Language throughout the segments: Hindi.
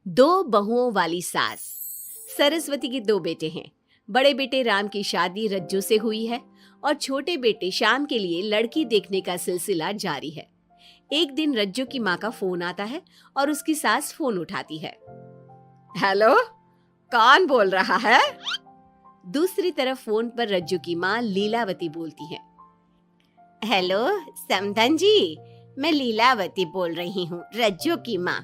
दो बहुओं वाली सास। सरस्वती के दो बेटे हैं। बड़े बेटे राम की शादी रज्जू से हुई है और छोटे बेटे श्याम के लिए लड़की देखने का सिलसिला जारी है। एक दिन रज्जू की माँ का फोन आता है और उसकी सास फोन उठाती है। हेलो, कौन बोल रहा है? दूसरी तरफ फोन पर रज्जू की माँ लीलावती बोलती है। हेलो समधन जी, मैं लीलावती बोल रही हूँ, रज्जू की माँ।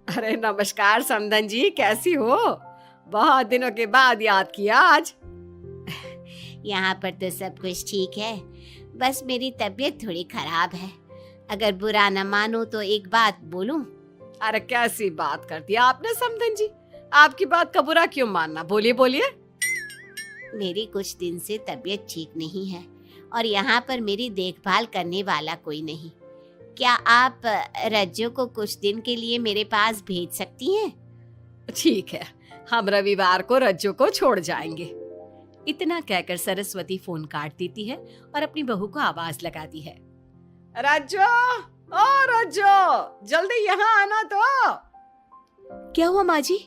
अरे नमस्कार समधन जी, कैसी हो? बहुत दिनों के बाद याद किया आज। यहाँ पर तो सब कुछ ठीक है, बस मेरी तबीयत थोड़ी खराब है। अगर बुरा न मानो तो एक बात बोलूं? अरे कैसी बात कर दी आपने समधन जी, आपकी बात का बुरा क्यों मानना, बोलिए बोलिए। मेरी कुछ दिन से तबीयत ठीक नहीं है और यहाँ पर मेरी देखभाल करने वाला कोई नहीं। क्या आप रज्जू को कुछ दिन के लिए मेरे पास भेज सकती हैं? ठीक है, हम रविवार को रज्जू को छोड़ जाएंगे। इतना कहकर सरस्वती फोन काट देती है और अपनी बहू को आवाज लगाती है। रज्जू, ओ रज्जू, जल्दी यहाँ आना तो। क्या हुआ माँ जी,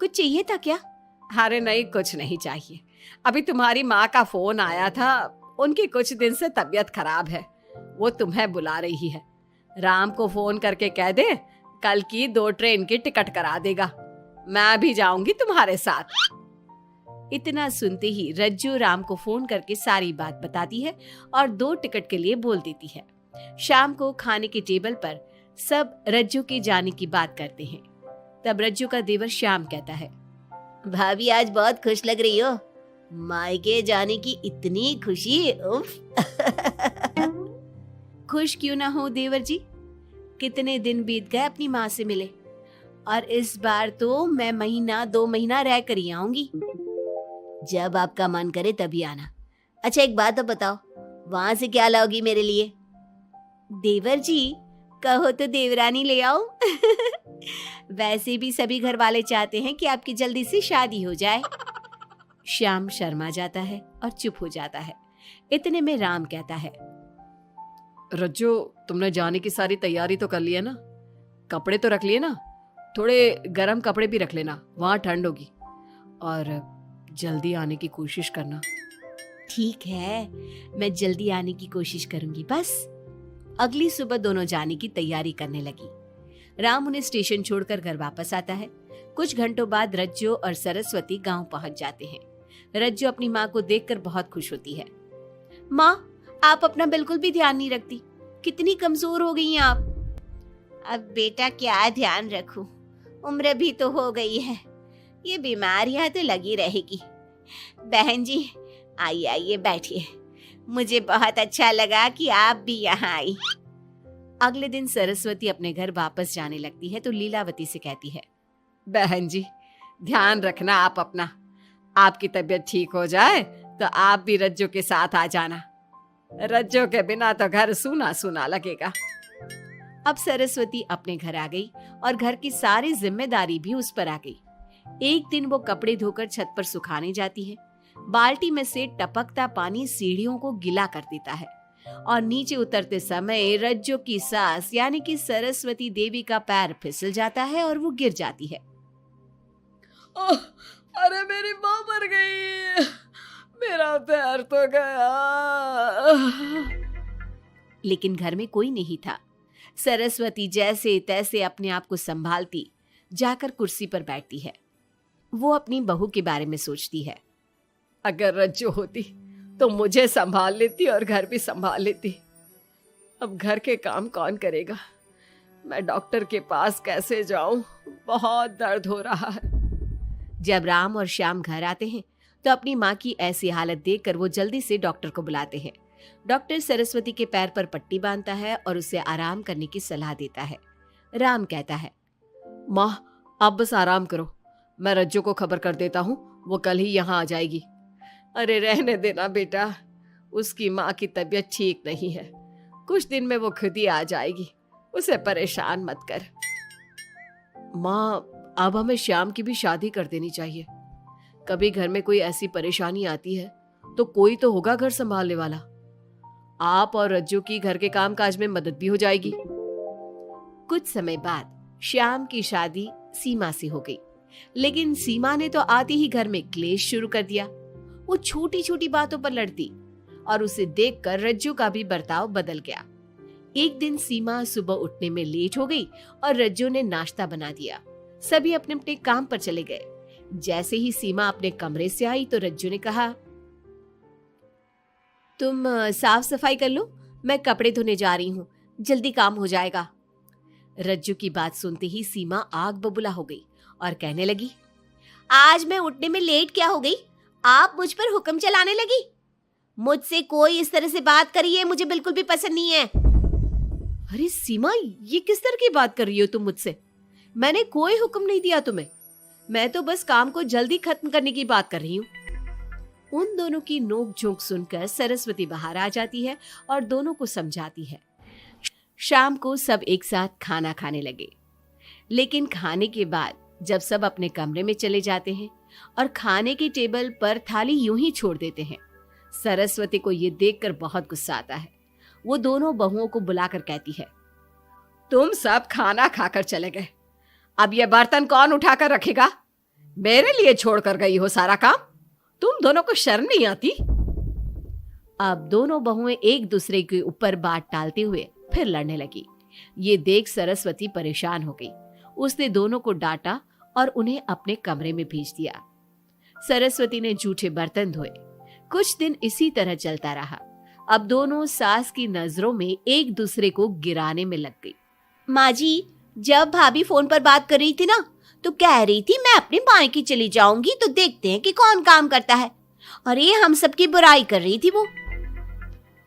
कुछ चाहिए था क्या? अरे नहीं, कुछ नहीं चाहिए। अभी तुम्हारी माँ का फोन आया था, उनकी कुछ दिन से तबीयत खराब है, वो तुम्हें बुला रही है। राम को फोन करके कह दे कल की 2 ट्रेन की टिकट करा देगा, मैं भी जाऊंगी तुम्हारे साथ। इतना सुनते ही रज्जू राम को फोन करके सारी बात बताती है और 2 टिकट के लिए बोल देती है। शाम को खाने के टेबल पर सब रज्जू के जाने की बात करते हैं। तब रज्जू का देवर श्याम कहता है, भाभी आज बहुत खुश लग रही हो, मायके जाने की इतनी खुशी, उफ। खुश क्यों ना हो देवर जी, कितने दिन बीत गए अपनी माँ से मिले, और इस बार तो मैं 1-2 महीना रह कर ही आऊंगी। जब आपका मन करे तभी आना। अच्छा एक बात तो बताओ, वहां से क्या लाओगी मेरे लिए? देवर जी, कहो तो देवरानी ले आओ। वैसे भी सभी घर वाले चाहते हैं कि आपकी जल्दी से शादी हो जाए। श्याम शर्मा जाता है और चुप हो जाता है। इतने में राम कहता है, रज्जू, तुमने जाने की सारी तैयारी तो कर ली है ना? कपड़े तो रख लिए ना? थोड़े गर्म कपड़े भी रख लेना, वहां ठंड होगी, और जल्दी आने की कोशिश करना। ठीक है, मैं जल्दी आने की कोशिश करूंगी बस। अगली सुबह दोनों जाने की तैयारी करने लगी। राम उन्हें स्टेशन छोड़कर घर वापस आता है। कुछ घंटों बाद रज्जू और सरस्वती गांव पहुंच जाते हैं। रज्जू अपनी माँ को देखकर बहुत खुश होती है। माँ, आप अपना बिल्कुल भी ध्यान नहीं रखती, कितनी कमजोर हो गई हैं आप। अब बेटा क्या ध्यान रखूं, उम्र भी तो हो गई है, ये बीमारियां तो लगी रहेगी। बहन जी आइए आइए बैठिए, मुझे बहुत अच्छा लगा कि आप भी यहाँ आई। अगले दिन सरस्वती अपने घर वापस जाने लगती है तो लीलावती से कहती है, बहन जी ध्यान रखना आप अपना, आपकी तबीयत ठीक हो जाए तो आप भी रज्जू के साथ आ जाना, रज्जू के बिना तो घर सूना सूना लगेगा। अब सरस्वती अपने घर आ गई और घर की सारी जिम्मेदारी भी उस पर आ गई। एक दिन वो कपड़े धोकर छत पर सुखाने जाती है। बाल्टी में से टपकता पानी सीढ़ियों को गीला कर देता है और नीचे उतरते समय रज्जू की सास यानी कि सरस्वती देवी का पैर फिसल जाता है और वो गिर जाती है। ओह, अरे मेरी माँ मर गई, मेरा पैर तो गया। लेकिन घर में कोई नहीं था। सरस्वती जैसे तैसे अपने आप को संभालती जाकर कुर्सी पर बैठती है। वो अपनी बहू के बारे में सोचती है, अगर रज्जू होती तो मुझे संभाल लेती और घर भी संभाल लेती। अब घर के काम कौन करेगा? मैं डॉक्टर के पास कैसे जाऊं? बहुत दर्द हो रहा है। जब राम और श्याम घर आते हैं तो अपनी माँ की ऐसी हालत देखकर वो जल्दी से डॉक्टर को बुलाते हैं। डॉक्टर सरस्वती के पैर पर पट्टी बांधता है और उसे आराम करने की सलाह देता है। राम कहता है, माँ आप बस आराम करो, मैं रज्जू को खबर कर देता हूँ, वो कल ही यहाँ आ जाएगी। अरे रहने देना बेटा, उसकी माँ की तबीयत ठीक नहीं है, कुछ दिन में वो खुद ही आ जाएगी, उसे परेशान मत कर। माँ अब हमें श्याम की भी शादी कर देनी चाहिए, कभी घर में कोई ऐसी परेशानी आती है तो कोई तो होगा घर संभालने वाला। आप और रज्जू की घर के काम काज में मदद भी हो जाएगी। कुछ समय बाद श्याम की शादी सीमा से हो गई। लेकिन सीमा ने तो आते ही घर में क्लेश शुरू कर दिया। वो छोटी छोटी बातों पर लड़ती और उसे देखकर रज्जू का भी बर्ताव बदल गया। एक दिन सीमा सुबह उठने में लेट हो गई और रज्जू ने नाश्ता बना दिया। सभी अपने अपने काम पर चले गए। जैसे ही सीमा अपने कमरे से आई तो रज्जू ने कहा, तुम साफ सफाई कर लो, मैं कपड़े धोने जा रही हूँ, जल्दी काम हो जाएगा। रज्जू की बात सुनते ही सीमा आग बबूला हो गई और कहने लगी, आज मैं उठने में लेट क्या हो गई? आप मुझ पर हुक्म चलाने लगी। मुझसे कोई इस तरह से बात करी है मुझे बिल्कुल भी पसंद नहीं है। अरे सीमा, ये किस तरह की बात कर रही हो तुम मुझसे? मैंने कोई हुक्म नहीं दिया तुम्हें। मैं तो बस काम को जल्दी खत्म करने की बात कर रही हूँ। उन दोनों की नोक झोंक सुनकर सरस्वती बाहर आ जाती है और दोनों को समझाती है। शाम को सब एक साथ खाना खाने लगे। लेकिन खाने के बाद जब सब अपने कमरे में चले जाते हैं और खाने की टेबल पर थाली यूं ही छोड़ देते हैं, सरस्वती को ये देखकर बहुत गुस्सा आता है। वो दोनों बहुओं को बुलाकर कहती है, तुम सब खाना खाकर चले गए, अब ये बर्तन कौन उठाकर रखेगा? मेरे लिए छोड़कर गई हो सारा काम। तुम दोनों को शर्म नहीं आती? अब दोनों बहुएं एक दूसरे के ऊपर बात टालते हुए फिर लड़ने लगी। ये देख सरस्वती परेशान हो गई। उसने दोनों को डांटा और उन्हें अपने कमरे में भेज दिया। सरस्वती ने जूठे बर्तन धोए। कुछ दिन इसी तरह चलता रहा। अब दोनों सास की नजरों में एक दूसरे को गिराने में लग गई। माँ जी, जब भाभी फोन पर बात कर रही थी ना, तो कह रही थी मैं अपने मायके चली जाऊंगी तो देखते हैं कि कौन काम करता है। और ये हम सबकी बुराई कर रही थी वो।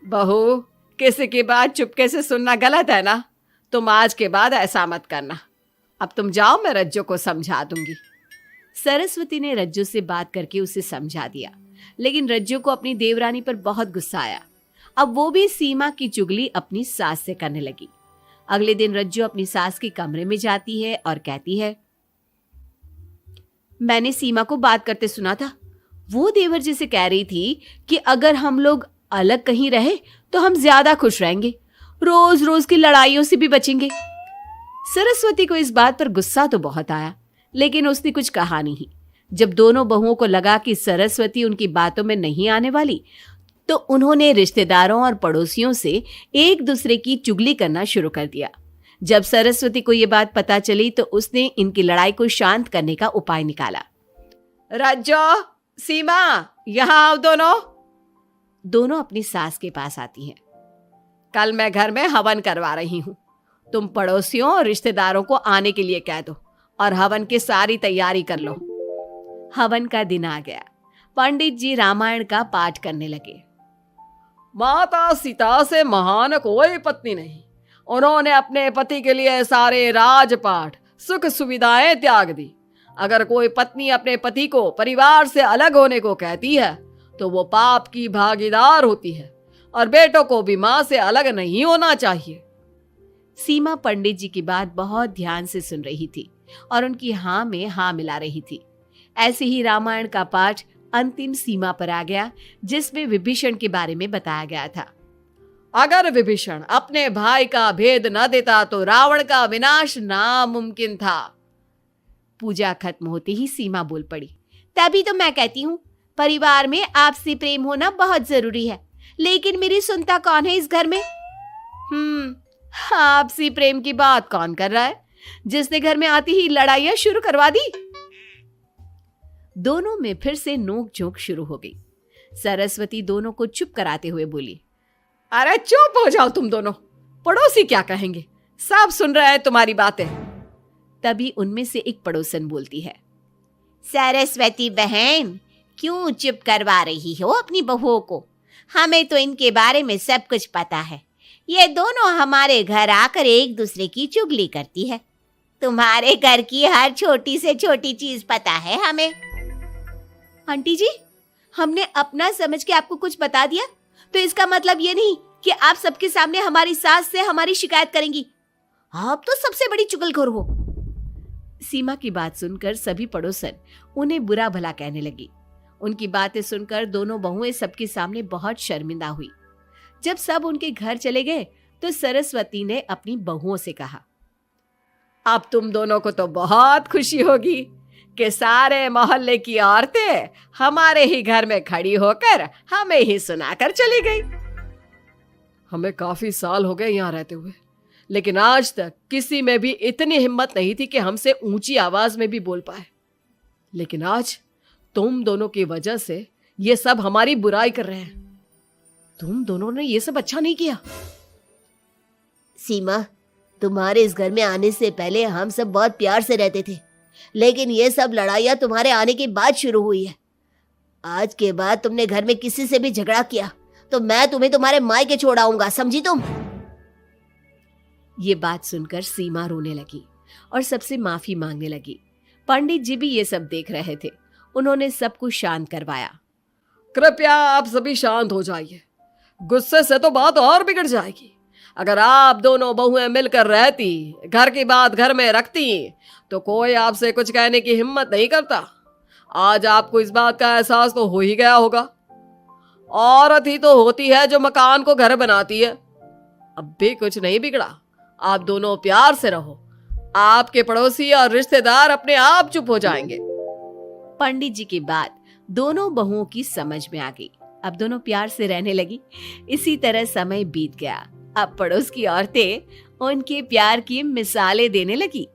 बहू, किसी की बात चुपके से सुनना गलत है ना। तुम आज के बाद ऐसा मत करना। अब तुम जाओ, मैं रज्जू को समझा दूंगी। सरस्वती ने रज्जू से बात करके उसे समझा दिया। लेकिन रज्जू को अपनी देवरानी पर बहुत गुस्सा आया। अब वो भी सीमा की चुगली अपनी सास से करने लगी। अगले दिन रज्जू अपनी सास के कमरे में जाती है और कहती है, मैंने सीमा को बात करते सुना था। वो देवर जी से कह रही थी कि अगर हम लोग अलग कहीं रहे तो हम ज्यादा खुश रहेंगे, रोज रोज की लड़ाइयों से भी बचेंगे। सरस्वती को इस बात पर गुस्सा तो बहुत आया, लेकिन उसने कुछ कहा नहीं। जब दोनों बहुओं को लगा कि सरस्वती उनकी बातों में नहीं आने वाली, तो उन्होंने रिश्तेदारों और पड़ोसियों से एक दूसरे की चुगली करना शुरू कर दिया। जब सरस्वती को ये बात पता चली तो उसने इनकी लड़ाई को शांत करने का उपाय निकाला। रज्जो, सीमा, यहाँ आओ दोनों। दोनों अपनी सास के पास आती हैं। कल मैं घर में हवन करवा रही हूँ। तुम पड़ोसियों और रिश्तेदारों को आने के लिए कह दो और हवन की सारी तैयारी कर लो। हवन का दिन आ गया। पंडित जी रामायण का पाठ करने लगे। माता सीता से महान कोई पत्नी नहीं। उन्होंने अपने पति के लिए सारे राजपाट, सुख सुविधाएं त्याग दी। अगर कोई पत्नी अपने पति को परिवार से अलग होने को कहती है तो वो पाप की भागीदार होती है और बेटों को भी मां से अलग नहीं होना चाहिए। सीमा पंडित जी की बात बहुत ध्यान से सुन रही थी और उनकी हाँ में हाँ मिला रही थी। ऐसे ही रामायण का पाठ अंतिम सीमा पर आ गया, जिसमें विभीषण के बारे में बताया गया था। अगर विभीषण अपने भाई का भेद न देता तो रावण का विनाश नामुमकिन था। पूजा खत्म होते ही सीमा बोल पड़ी, तभी तो मैं कहती हूँ परिवार में आपसी प्रेम होना बहुत जरूरी है। लेकिन मेरी सुनता कौन है इस घर में? आपसी प्रेम की बात कौन कर रहा है, जिसने घर में आती ही लड़ाइयां शुरू करवा दी। दोनों में फिर से नोक झोंक शुरू हो गई। सरस्वती दोनों को चुप कराते हुए बोली, अरे चुप हो जाओ तुम दोनों, पड़ोसी क्या कहेंगे, सब सुन रहे हैं तुम्हारी बातें। तभी उनमें से एक पड़ोसन बोलती है, सरस्वती बहन, क्यों चुप करवा रही हो अपनी बहुओं को? हमें तो इनके बारे में सब कुछ पता है। ये दोनों हमारे घर आकर एक दूसरे की चुगली करती है। तुम्हारे घर की हर छोटी से छोटी चीज पता है हमें। आंटी जी, हमने अपना समझ के आपको कुछ बता दिया तो इसका मतलब ये नहीं कि आप सबके सामने हमारी सास से हमारी शिकायत करेंगी। आप तो सबसे बड़ी चुगलखोर हो। सीमा की बात सुनकर सभी पड़ोसन उन्हें बुरा भला कहने लगी। उनकी बातें सुनकर दोनों बहुएं सबके सामने बहुत शर्मिंदा हुई। जब सब उनके घर चले गए तो सरस्वती ने अपनी बहुओं से कहा, अब तुम दोनों को तो बहुत खुशी होगी कि सारे मोहल्ले की औरतें हमारे ही घर में खड़ी होकर हमें ही सुनाकर चली गई। हमें काफी साल हो गए यहाँ रहते हुए, लेकिन आज तक किसी में भी इतनी हिम्मत नहीं थी कि हमसे ऊंची आवाज में भी बोल पाए। लेकिन आज तुम दोनों की वजह से ये सब हमारी बुराई कर रहे हैं। तुम दोनों ने ये सब अच्छा नहीं किया। सीमा, तुम्हारे इस घर में आने से पहले हम सब बहुत प्यार से रहते थे, लेकिन ये सब लड़ाइयाँ तुम्हारे आने के बाद शुरू हुई है। आज के बाद तुमने घर में किसी से भी झगड़ा किया तो मैं तुम्हें तुम्हारे मायके छोड़ आऊंगा, समझी तुम? ये बात सुनकर सीमा रोने लगी और सबसे माफी मांगने लगी। पंडित जी भी ये सब देख रहे थे। उन्होंने सबको शांत करवाया। कृपया आप सभी शांत हो जाइए, गुस्से से तो बात और बिगड़ जाएगी। अगर आप दोनों बहुएं मिलकर रहती, घर की बात घर में रखती, तो कोई आपसे कुछ कहने की हिम्मत नहीं करता। आज आपको इस बात का एहसास तो हो ही गया होगा। औरत ही तो होती है जो मकान को घर बनाती है। अब भी कुछ नहीं बिगड़ा, आप दोनों प्यार से रहो। आपके पड़ोसी और रिश्तेदार अपने आप चुप हो जाएंगे। पंडित जी की बात दोनों बहुओं की समझ में आ गई। अब दोनों प्यार से रहने लगी। इसी तरह समय बीत गया। अब पड़ोस की औरतें उनके प्यार की मिसालें देने लगी।